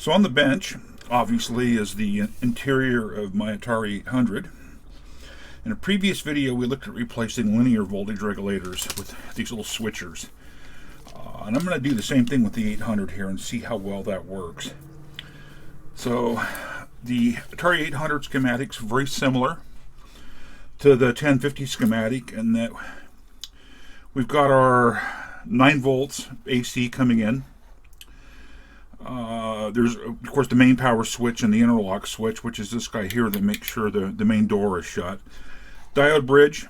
So on the bench, obviously, is the interior of my Atari 800. In a previous video, we looked at replacing linear voltage regulators with these little switchers. And I'm going to do the same thing with the 800 here and see how well that works. So the Atari 800 schematic's very similar to the 1050 schematic in that we've got our 9 volts AC coming in. There's, of course, the main power switch and the interlock switch, which is this guy here that makes sure the main door is shut. Diode bridge,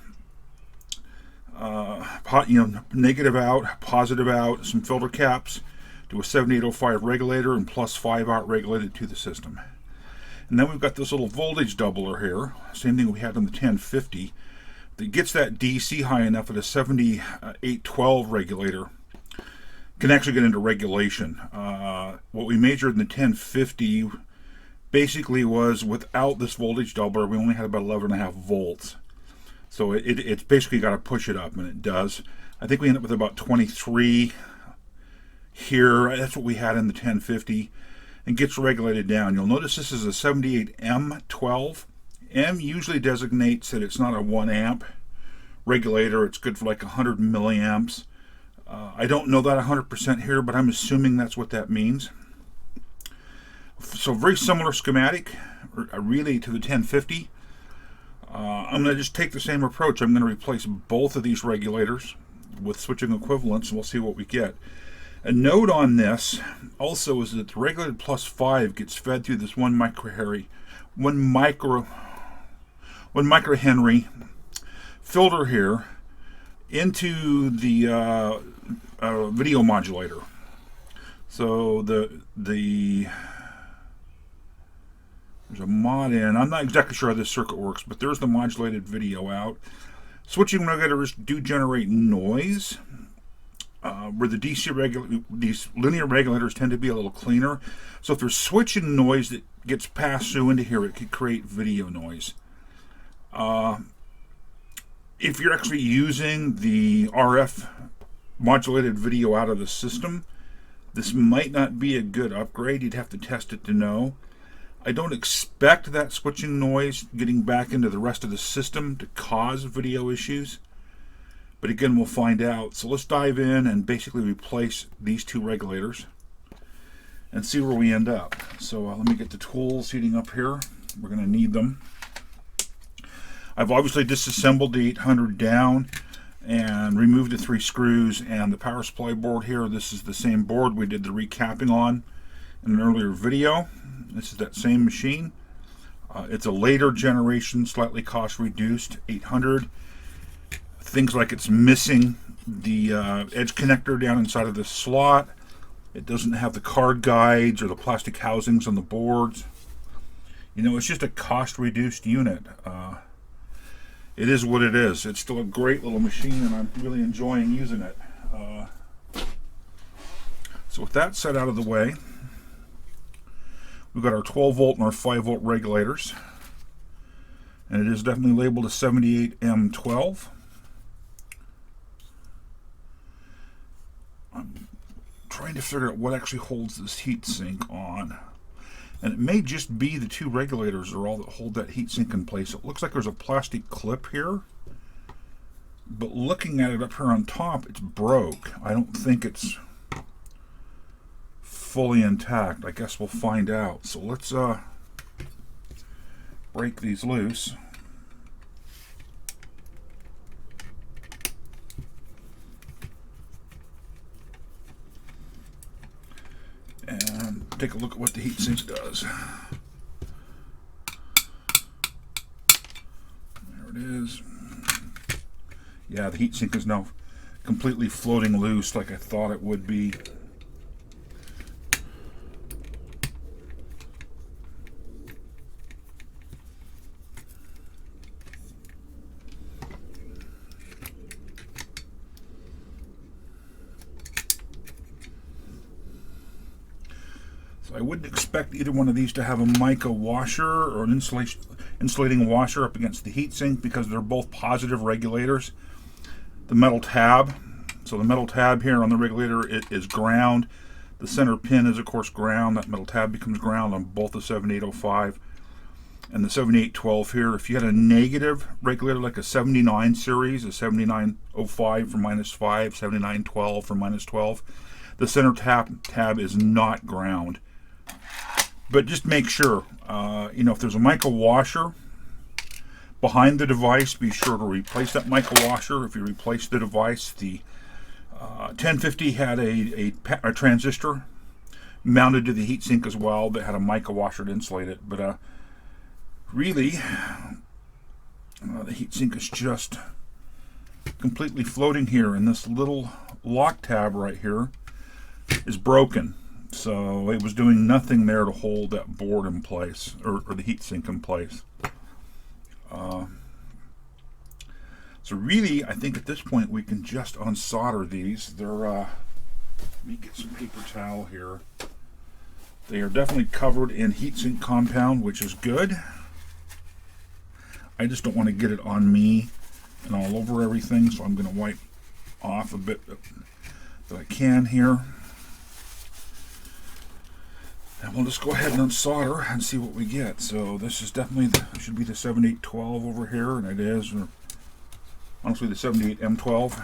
negative out, positive out, some filter caps to a 7805 regulator and plus 5 out regulated to the system. And then we've got this little voltage doubler here, same thing we had on the 1050, that gets that DC high enough at a 7812 regulator. Can actually get into regulation. What we measured in the 1050 basically was without this voltage doubler, we only had about 11.5 volts. So it's basically got to push it up, and it does. I think we end up with about 23 here. That's what we had in the 1050, and gets regulated down. You'll notice this is a 78M12. M usually designates that it's not a 1 amp regulator. It's good for like 100 milliamps. I don't know that 100% here, but I'm assuming that's what that means. So very similar schematic, really, to the 1050. I'm going to just take the same approach. I'm going to replace both of these regulators with switching equivalents, and we'll see what we get. A note on this also is that the regulated plus 5 gets fed through this 1 microhenry filter here into the video modulator. So there's a mod in. I'm not exactly sure how this circuit works, but there's the modulated video out. Switching regulators do generate noise, where the these linear regulators tend to be a little cleaner. So if there's switching noise that gets passed through into here, it could create video noise. If you're actually using the RF modulated video out of the system, this might not be a good upgrade. You'd have to test it to know. I don't expect that switching noise getting back into the rest of the system to cause video issues, but again, we'll find out. So let's dive in and basically replace these 2 regulators and see where we end up. So let me get the tools heating up here. We're going to need them. I've obviously disassembled the 800 down and removed the 3 screws and the power supply board here. This is the same board we did the recapping on in an earlier video. This is that same machine. It's a later generation, slightly cost reduced 800. Things like it's missing the edge connector down inside of this slot. It doesn't have the card guides or the plastic housings on the boards. You know, it's just a cost reduced unit. It is what it is. It's still a great little machine, and I'm really enjoying using it. So with that set out of the way, we've got our 12 volt and our 5 volt regulators, and it is definitely labeled a 78M12. I'm trying to figure out what actually holds this heat sink on. And it may just be the 2 regulators are all that hold that heatsink in place. It looks like there's a plastic clip here, but looking at it up here on top, it's broke. I don't think it's fully intact. I guess we'll find out. So let's break these loose. And take a look at what the heatsink does. There it is. Yeah, the heatsink is now completely floating loose like I thought it would be. I wouldn't expect either one of these to have a mica washer or an insulating washer up against the heatsink because they're both positive regulators. The metal tab, so the metal tab here on the regulator is ground. The center pin is, of course, ground. That metal tab becomes ground on both the 7805 and the 7812 here. If you had a negative regulator like a 79 series, a 7905 for -5, 7912 for -12, the center tab is not ground. But just make sure, if there's a mica washer behind the device, be sure to replace that mica washer. If you replace the device, the 1050 had a transistor mounted to the heatsink as well that had a mica washer to insulate it. But really, the heatsink is just completely floating here, and this little lock tab right here is broken. So it was doing nothing there to hold that board in place, or the heatsink in place. So really, I think at this point we can just unsolder these. They're, let me get some paper towel here. They are definitely covered in heatsink compound, which is good. I just don't want to get it on me and all over everything, so I'm going to wipe off a bit that I can here. And we'll just go ahead and unsolder and see what we get. So this is definitely, should be the 7812 over here, and it is. Honestly, the 78M12.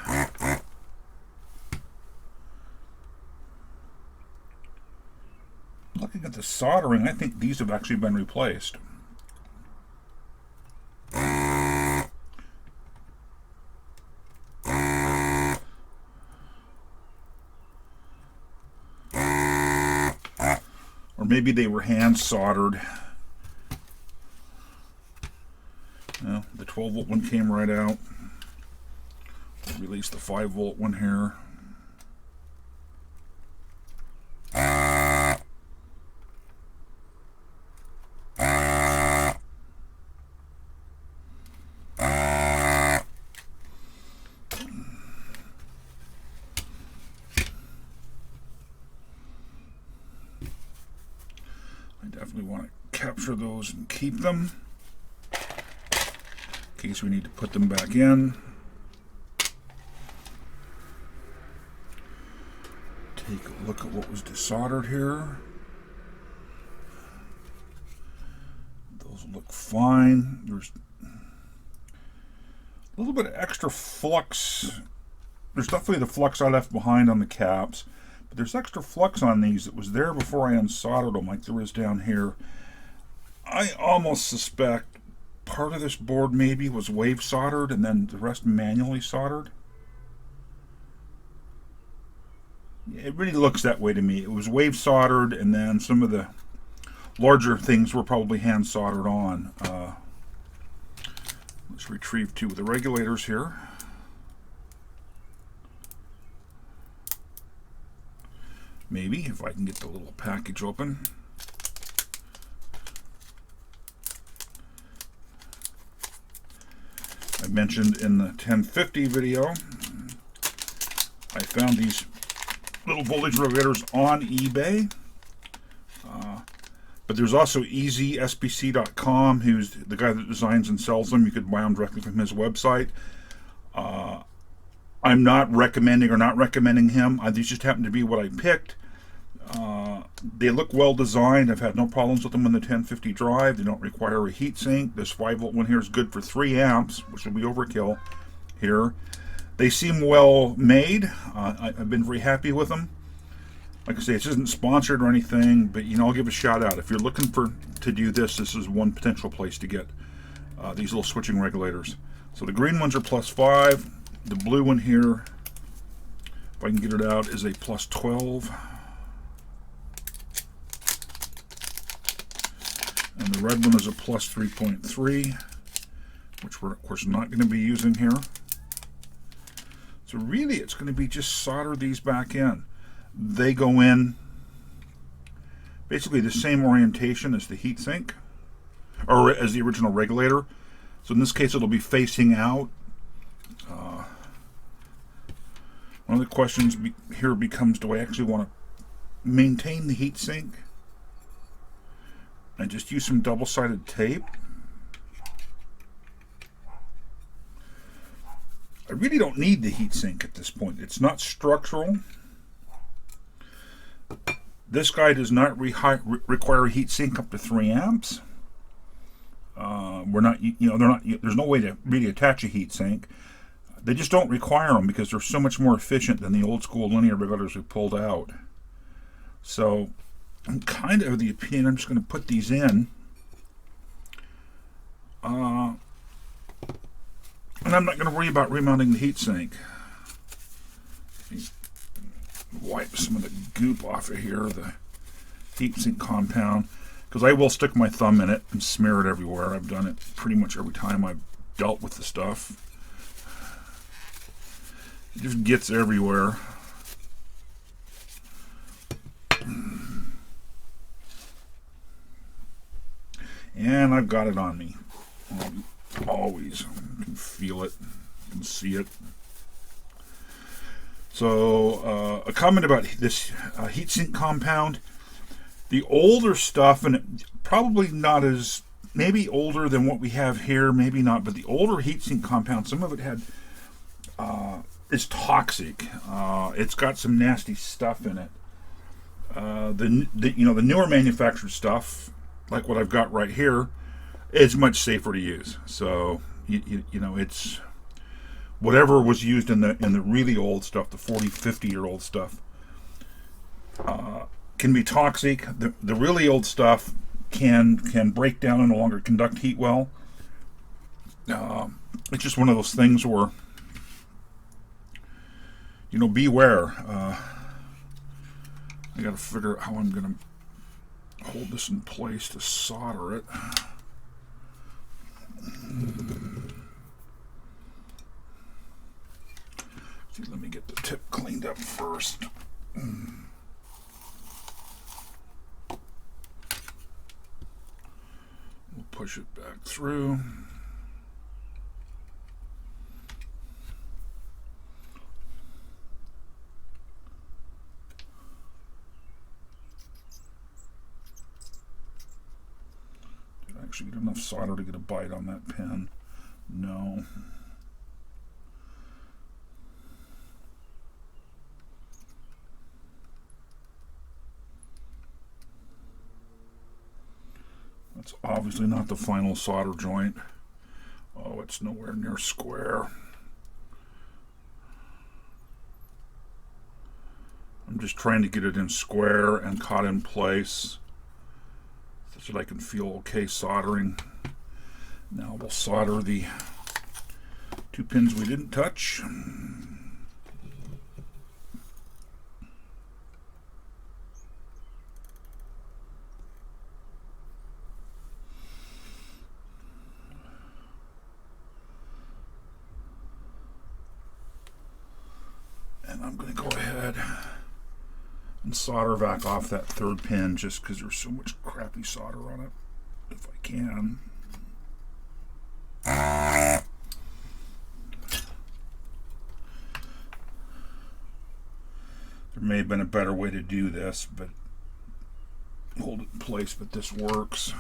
Looking at the soldering, I think these have actually been replaced. Or maybe they were hand soldered. Well, the 12-volt one came right out. Release the 5-volt one here. I definitely want to capture those and keep them in case we need to put them back in. Take a look at what was desoldered here. Those look fine. There's a little bit of extra flux. There's definitely the flux I left behind on the caps, but there's extra flux on these that was there before I unsoldered them, like there is down here. I almost suspect part of this board maybe was wave soldered and then the rest manually soldered. It really looks that way to me. It was wave soldered, and then some of the larger things were probably hand soldered on. Let's retrieve two of the regulators here. Maybe, if I can get the little package open. I mentioned in the 1050 video, I found these little voltage regulators on eBay, but there's also EasySBC.com, who's the guy that designs and sells them. You could buy them directly from his website. I'm not recommending him. These just happen to be what I picked. They look well designed. I've had no problems with them in the 1050 drive. They don't require a heat sink. This 5-volt one here is good for 3 amps, which will be overkill here. They seem well made. I've been very happy with them. Like I say, this isn't sponsored or anything, but I'll give a shout out. If you're looking to do this, this is one potential place to get these little switching regulators. So the green ones are +5. The blue one here, if I can get it out, is a +12. And the red one is a +3.3, which we're of course not going to be using here. So really it's going to be just solder these back in. They go in basically the same orientation as the heatsink, or as the original regulator. So in this case it'll be facing out. One of the questions here becomes, do I actually want to maintain the heatsink and just use some double-sided tape? I really don't need the heatsink at this point. It's not structural. This guy does not require a heat sink up to 3 amps. We're not, they're not. There's no way to really attach a heat sink. They just don't require them because they're so much more efficient than the old school linear regulators we pulled out. So I'm kind of the opinion I'm just going to put these in. And I'm not going to worry about remounting the heatsink. Wipe some of the goop off of here, the heatsink compound, because I will stick my thumb in it and smear it everywhere. I've done it pretty much every time I've dealt with the stuff. It just gets everywhere. And I've got it on me. Always. You can feel it. You can see it. So, a comment about this heatsink compound. The older stuff, and probably not as, maybe older than what we have here, maybe not, but the older heatsink compound, some of it had, is toxic. It's got some nasty stuff in it. The newer manufactured stuff, like what I've got right here, is much safer to use. So, it's whatever was used in the really old stuff, the 40, 50-year-old stuff, can be toxic. The really old stuff can break down and no longer conduct heat well. It's just one of those things where, beware. I got to figure out how I'm going to hold this in place to solder it. Let me get the tip cleaned up first. We'll push it back through. Did I actually get enough solder to get a bite on that pin? No. That's obviously not the final solder joint. Oh, it's nowhere near square. I'm just trying to get it in square and caught in place such that I can feel okay soldering. Now we'll solder the 2 pins we didn't touch. And I'm going to go ahead and solder back off that 3rd pin just because there's so much crappy solder on it, if I can. There may have been a better way to do this, but hold it in place, but this works.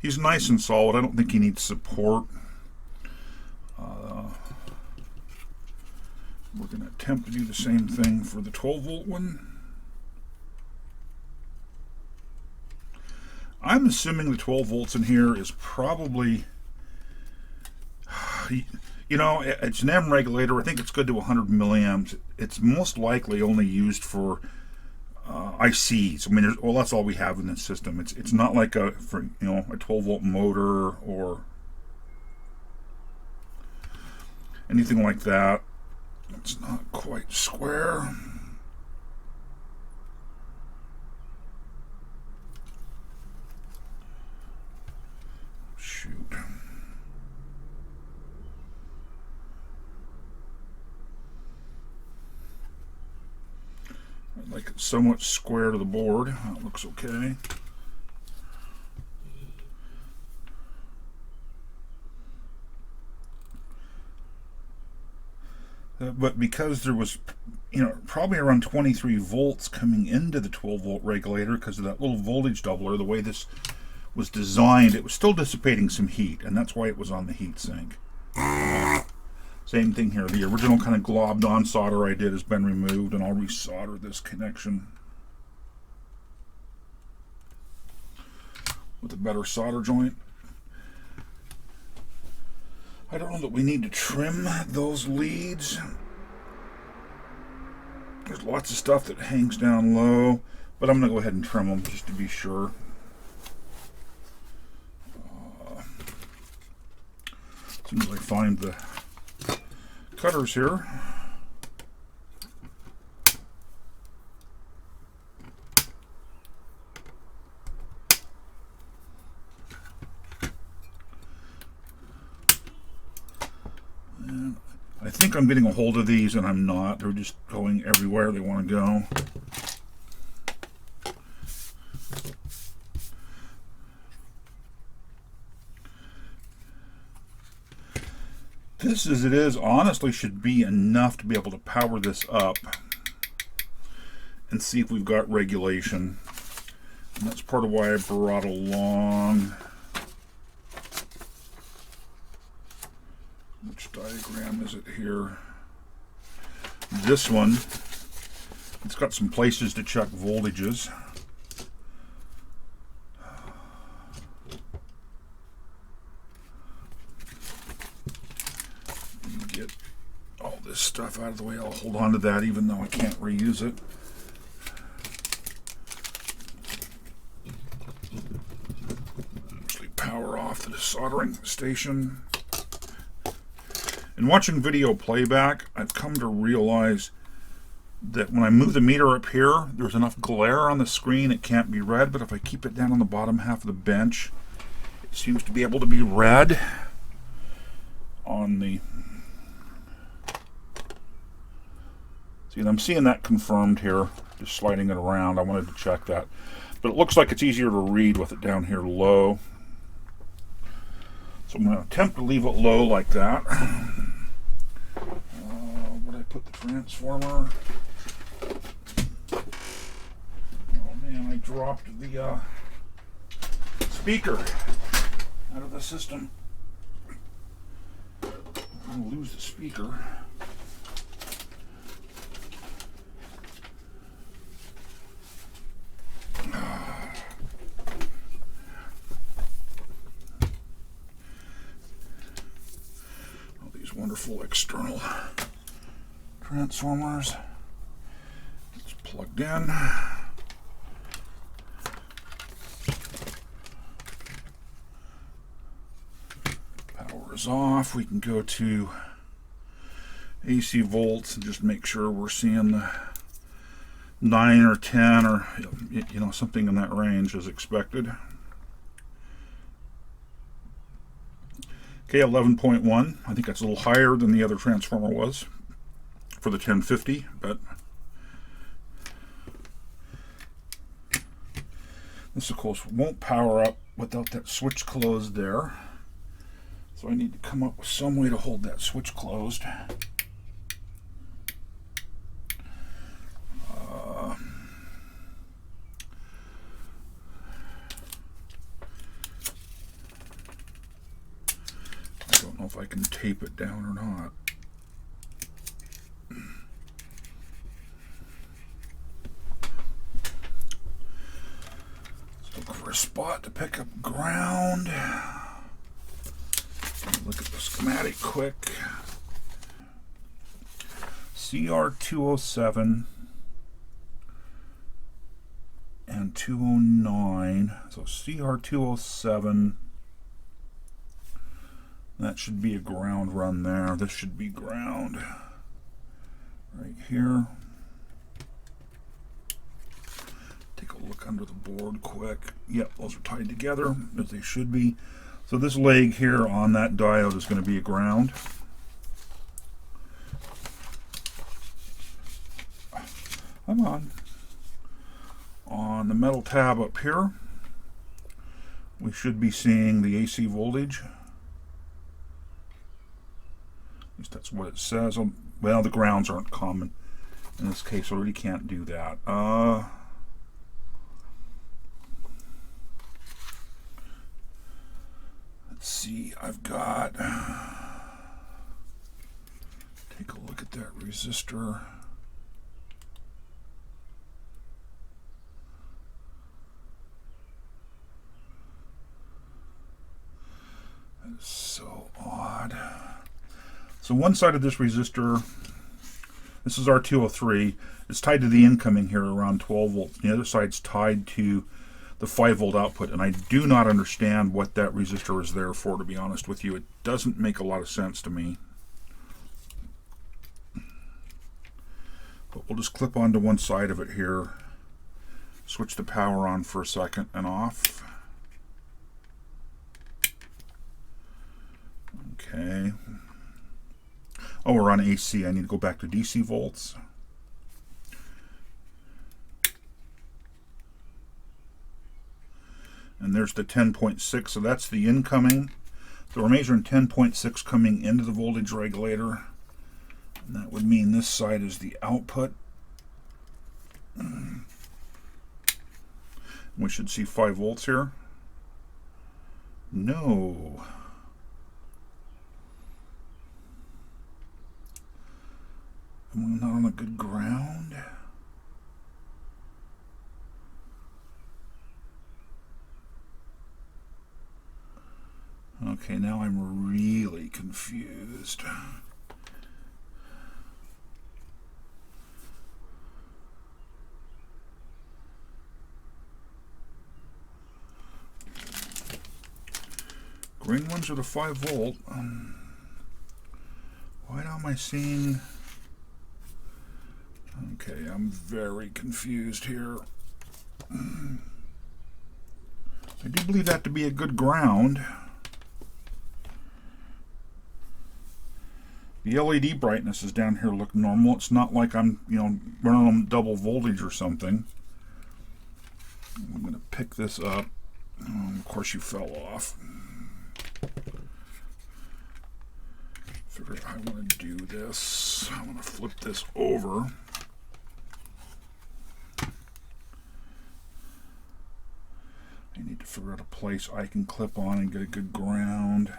He's nice and solid. I don't think he needs support. We're going to attempt to do the same thing for the 12-volt one. I'm assuming the 12 volts in here is probably, it's an M regulator. I think it's good to 100 milliamps. It's most likely only used for ICs. I mean, that's all we have in this system. It's not like a 12-volt motor or anything like that. It's not quite square. Shoot. I'd like it somewhat square to the board. That looks okay. But because there was, probably around 23 volts coming into the 12-volt regulator because of that little voltage doubler, the way this was designed, it was still dissipating some heat, and that's why it was on the heat sink. So Same thing here. The original kind of globbed on solder I did has been removed, and I'll resolder this connection with a better solder joint. I don't know that we need to trim those leads. There's lots of stuff that hangs down low, but I'm going to go ahead and trim them just to be sure. As soon as I find the cutters here. And I think I'm getting a hold of these, and I'm not. They're just going everywhere they want to go. This, as it is, honestly should be enough to be able to power this up and see if we've got regulation. And that's part of why I brought along, which diagram is it here? This one. It's got some places to check voltages. Stuff out of the way. I'll hold on to that even though I can't reuse it. Actually power off the soldering station. In watching video playback, I've come to realize that when I move the meter up here, there's enough glare on the screen it can't be read, but if I keep it down on the bottom half of the bench, it seems to be able to be read on the... And I'm seeing that confirmed here, just sliding it around. I wanted to check that. But it looks like it's easier to read with it down here low. So I'm going to attempt to leave it low like that. Where did I put the transformer? Oh man, I dropped the speaker out of the system. I'm going to lose the speaker. Wonderful external transformers. It's plugged in. Power is off. We can go to AC volts and just make sure we're seeing the 9 or 10 or something in that range as expected. Okay, 11.1. I think that's a little higher than the other transformer was for the 1050, but this, of course, won't power up without that switch closed there. So I need to come up with some way to hold that switch closed. If I can tape it down or not. Let's look for a spot to pick up ground. Look at the schematic quick. CR207 and 209. So CR207. That should be a ground run there. This should be ground right here. Take a look under the board quick. Yep, those are tied together as they should be. So this leg here on that diode is going to be a ground. Come on. On the metal tab up here, we should be seeing the AC voltage. At least that's what it says. Well, the grounds aren't common. In this case, I really can't do that. Let's see. I've got that resistor. That is so odd. So one side of this resistor, this is R203, it's tied to the incoming here around 12 volts. The other side's tied to the 5 volt output, and I do not understand what that resistor is there for, to be honest with you. It doesn't make a lot of sense to me. But we'll just clip onto one side of it here, switch the power on for a second and off. Okay. Oh, we're on AC. I need to go back to DC volts. And there's the 10.6, so that's the incoming. So we're measuring 10.6 coming into the voltage regulator. And that would mean this side is the output. We should see 5 volts here. No. Am I not on a good ground? Okay, now I'm really confused. Green ones are the 5 volt. Why am I seeing... Okay, I'm very confused here. I do believe that to be a good ground. The LED brightness is down here look normal. It's not like I'm, running on double voltage or something. I'm going to pick this up. Of course you fell off. Figure out how I want to do this. I want to flip this over. I need to figure out a place I can clip on and get a good ground.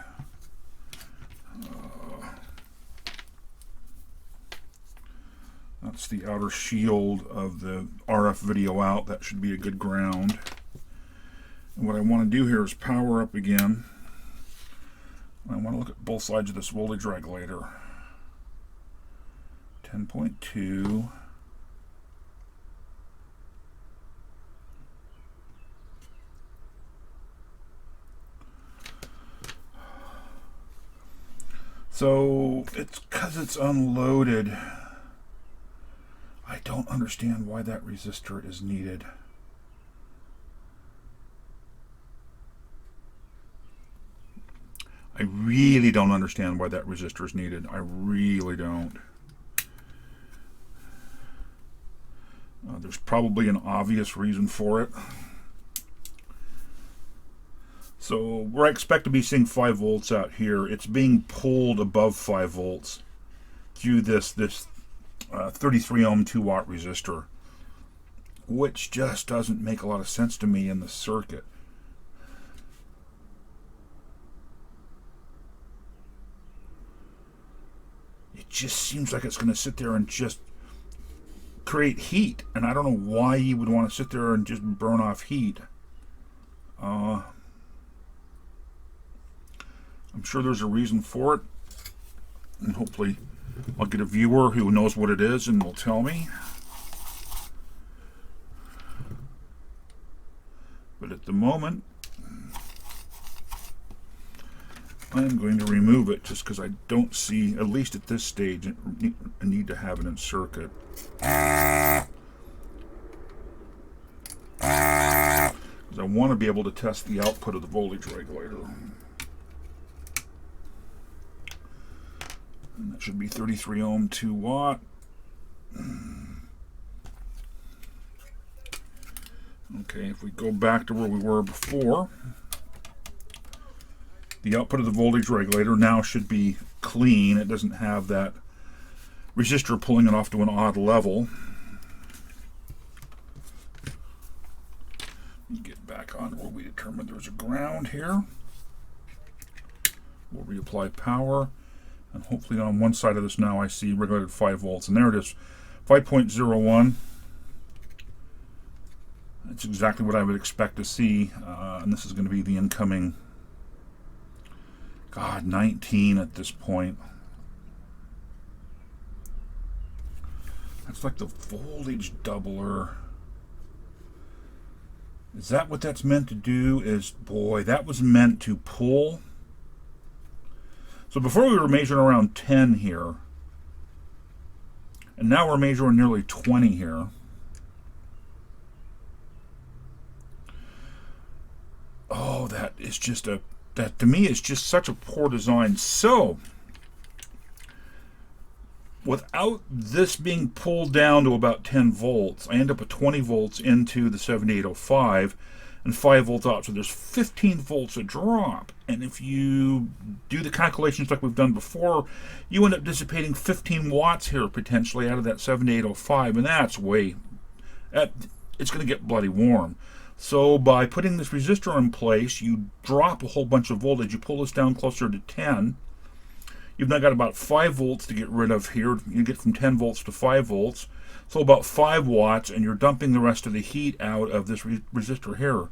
That's the outer shield of the RF video out. That should be a good ground. And what I want to do here is power up again. I want to look at both sides of this voltage regulator. 10.2. So it's because it's unloaded. I don't understand why that resistor is needed. I really don't understand why that resistor is needed. I really don't. There's probably an obvious reason for it. So where I expect to be seeing 5 volts out here, it's being pulled above 5 volts through this 33 ohm 2 watt resistor, which just doesn't make a lot of sense to me in the circuit. It just seems like it's going to sit there and just create heat, and I don't know why you would want to sit there and just burn off heat. I'm sure there's a reason for it, and hopefully I'll get a viewer who knows what it is and will tell me. But at the moment, I'm going to remove it just because I don't see, at least at this stage, a need to have it in circuit. Because I want to be able to test the output of the voltage regulator. And that should be 33 ohm 2 watt. Okay, if we go back to where we were before, the output of the voltage regulator now should be clean. It doesn't have that resistor pulling it off to an odd level. Get back on where we determined there's a ground here. We'll reapply power. And hopefully on one side of this now I see regulated 5 volts. And there it is, 5.01. That's exactly what I would expect to see. And this is going to be the incoming, God, 19 at this point. That's like the voltage doubler. Is that what that's meant to do? Boy, that was meant to pull. So before we were measuring around 10 here, and now we're measuring nearly 20 here. Oh, that is just that to me is just such a poor design. So without this being pulled down to about 10 volts, I end up with 20 volts into the 7805 and 5 volts out. So there's 15 volts a drop. And if you do the calculations like we've done before, you end up dissipating 15 watts here potentially out of that 7805. And that's it's going to get bloody warm. So by putting this resistor in place, you drop a whole bunch of voltage. You pull this down closer to 10. You've now got about 5 volts to get rid of here. You get from 10 volts to 5 volts. So about 5 watts, and you're dumping the rest of the heat out of this resistor here.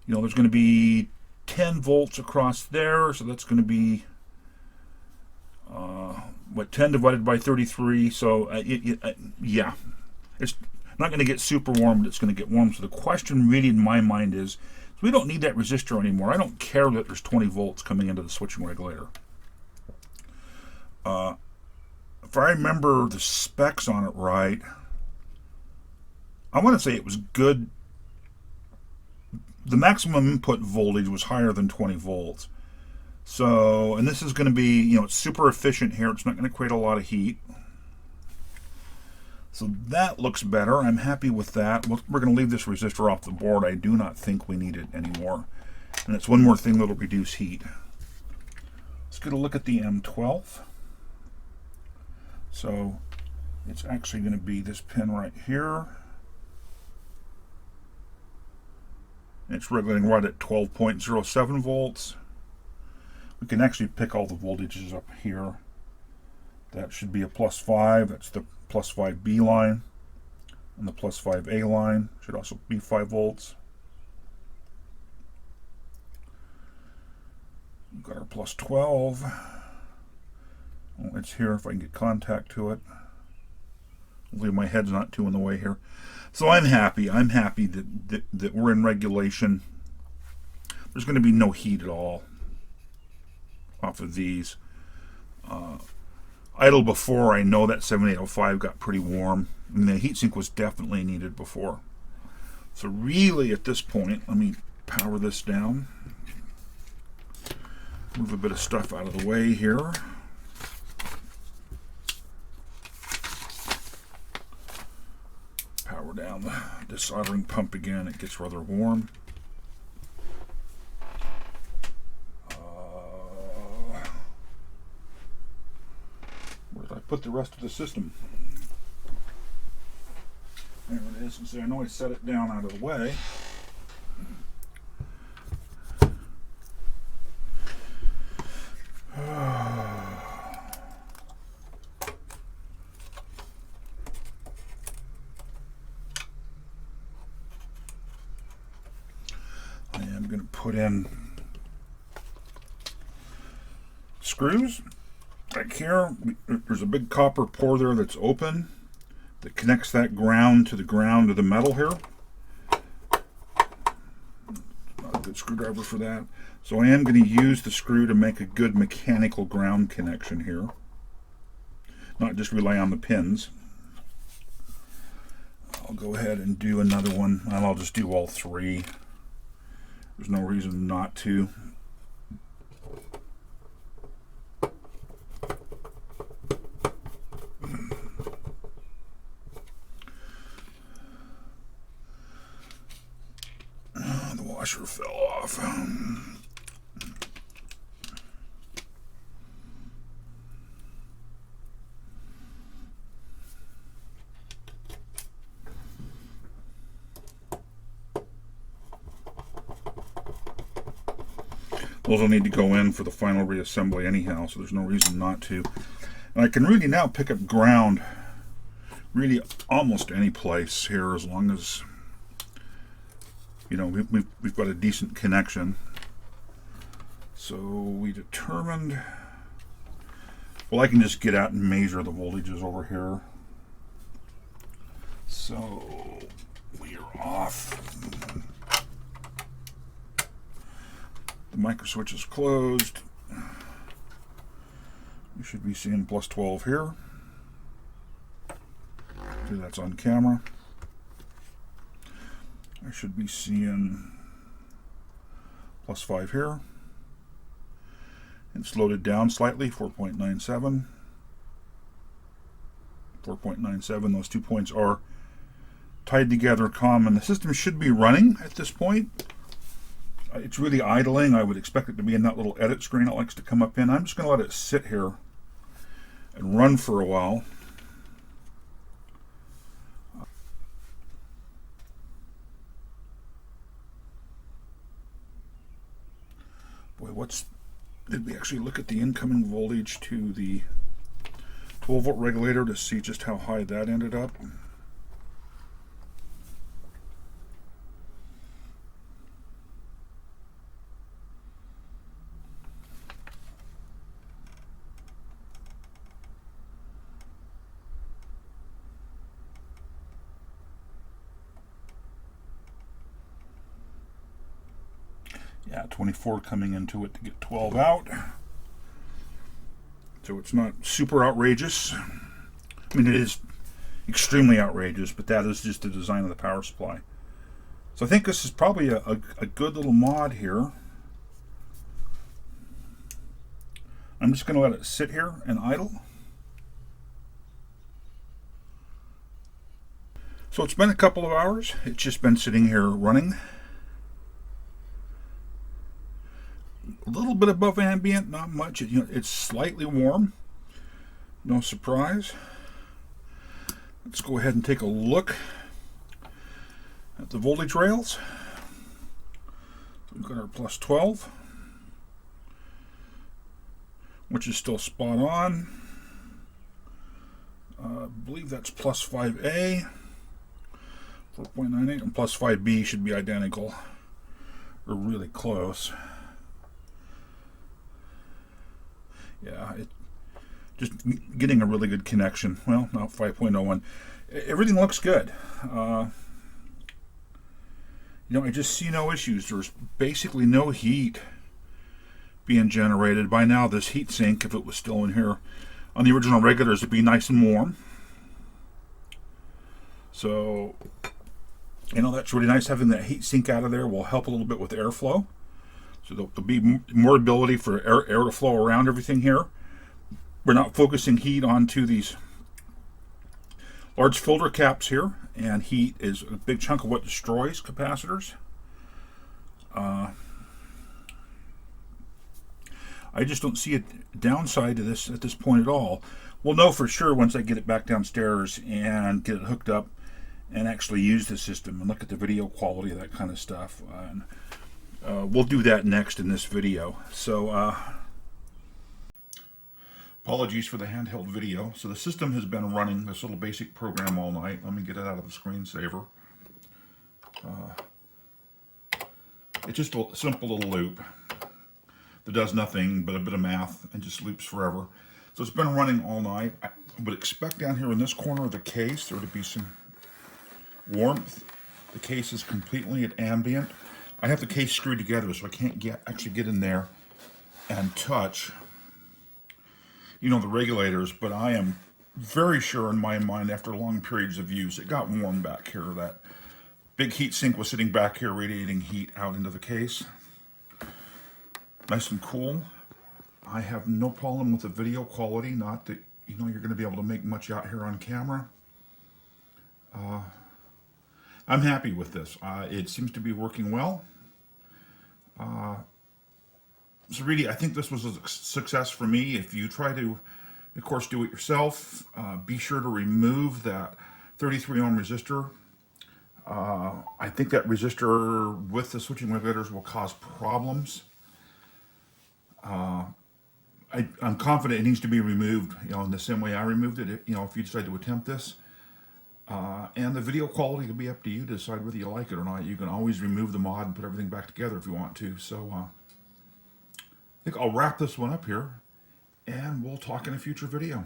There's going to be 10 volts across there, so that's going to be, 10 divided by 33. So, yeah. It's not going to get super warm, but it's going to get warm. So the question really in my mind is, we don't need that resistor anymore. I don't care that there's 20 volts coming into the switching regulator. If I remember the specs on it right, I want to say it was good. The maximum input voltage was higher than 20 volts. So, and this is going to be, it's super efficient here. It's not going to create a lot of heat. So that looks better. I'm happy with that. We're going to leave this resistor off the board. I do not think we need it anymore. And it's one more thing that'll reduce heat. Let's get a look at the M12. So it's actually going to be this pin right here. It's regulating right at 12.07 volts. We can actually pick all the voltages up here. That should be a +5. That's the +5B line. And the +5A line should also be 5 volts. We've got our +12. Oh, it's here if I can get contact to it. Hopefully my head's not too in the way here. So I'm happy. I'm happy that we're in regulation. There's going to be no heat at all off of these. Idle before, I know that 7805 got pretty warm. I mean, the heatsink was definitely needed before. So really at this point, let me power this down. Move a bit of stuff out of the way here. Power down the desoldering pump again. It gets rather warm. Where did I put the rest of the system? There it is. And so I know I set it down out of the way. I'm going to put in screws. Like here, there's a big copper pour there that's open that connects that ground to the ground of the metal here. Not a good screwdriver for that. So I am going to use the screw to make a good mechanical ground connection here. Not just rely on the pins. I'll go ahead and do another one. I'll just do all three. There's no reason not to. The washer fell off. Those will need to go in for the final reassembly anyhow, so there's no reason not to. And I can really now pick up ground really almost any place here, as long as, you know, we've got a decent connection. So we determined, well, I can just get out and measure the voltages over here. So we are off. The micro switch is closed. You should be seeing plus 12 here. See, that's on camera. I should be seeing plus 5 here. It's loaded down slightly, 4.97. 4.97, those 2 points are tied together common. The system should be running at this point. It's really idling. I would expect it to be in that little edit screen it likes to come up in. I'm just going to let it sit here and run for a while. Boy, did we actually look at the incoming voltage to the 12-volt regulator to see just how high that ended up? Yeah, 24 coming into it to get 12 out. So it's not super outrageous. I mean, it is extremely outrageous, but that is just the design of the power supply. So I think this is probably a good little mod here. I'm just going to let it sit here and idle. So it's been a couple of hours. It's just been sitting here running. A little bit above ambient, not much. It's slightly warm. No surprise. Let's go ahead and take a look at the voltage rails. So we've got our plus 12, which is still spot on. I believe that's plus 5A, 4.98, and plus 5B should be identical, or really close. Yeah, just getting a really good connection. Well, now 5.01. Everything looks good. I just see no issues. There's basically no heat being generated. By now, this heat sink, if it was still in here on the original regulators, it'd be nice and warm. So, that's really nice. Having that heat sink out of there will help a little bit with airflow. So there'll be more ability for air to flow around everything here. We're not focusing heat onto these large filter caps here, and heat is a big chunk of what destroys capacitors. I just don't see a downside to this at this point at all. We'll know for sure once I get it back downstairs and get it hooked up and actually use the system and look at the video quality, that kind of stuff. And we'll do that next in this video. So apologies for the handheld video. So the system has been running this little basic program all night. Let me get it out of the screensaver. It's just a simple little loop that does nothing but a bit of math and just loops forever. So it's been running all night. I would expect down here in this corner of the case there to be some warmth. The case is completely at ambient. I have the case screwed together, so I can't actually get in there and touch, the regulators, but I am very sure in my mind, after long periods of use, it got warm back here. That big heat sink was sitting back here, radiating heat out into the case. Nice and cool. I have no problem with the video quality, not that, you're going to be able to make much out here on camera. I'm happy with this. It seems to be working well. So really, I think this was a success for me. If you try to, of course, do it yourself, be sure to remove that 33 ohm resistor. I think that resistor with the switching regulators will cause problems. I'm confident it needs to be removed, in the same way I removed it, if you decide to attempt this. And the video quality will be up to you to decide whether you like it or not. You can always remove the mod and put everything back together if you want to. So I think I'll wrap this one up here, and we'll talk in a future video.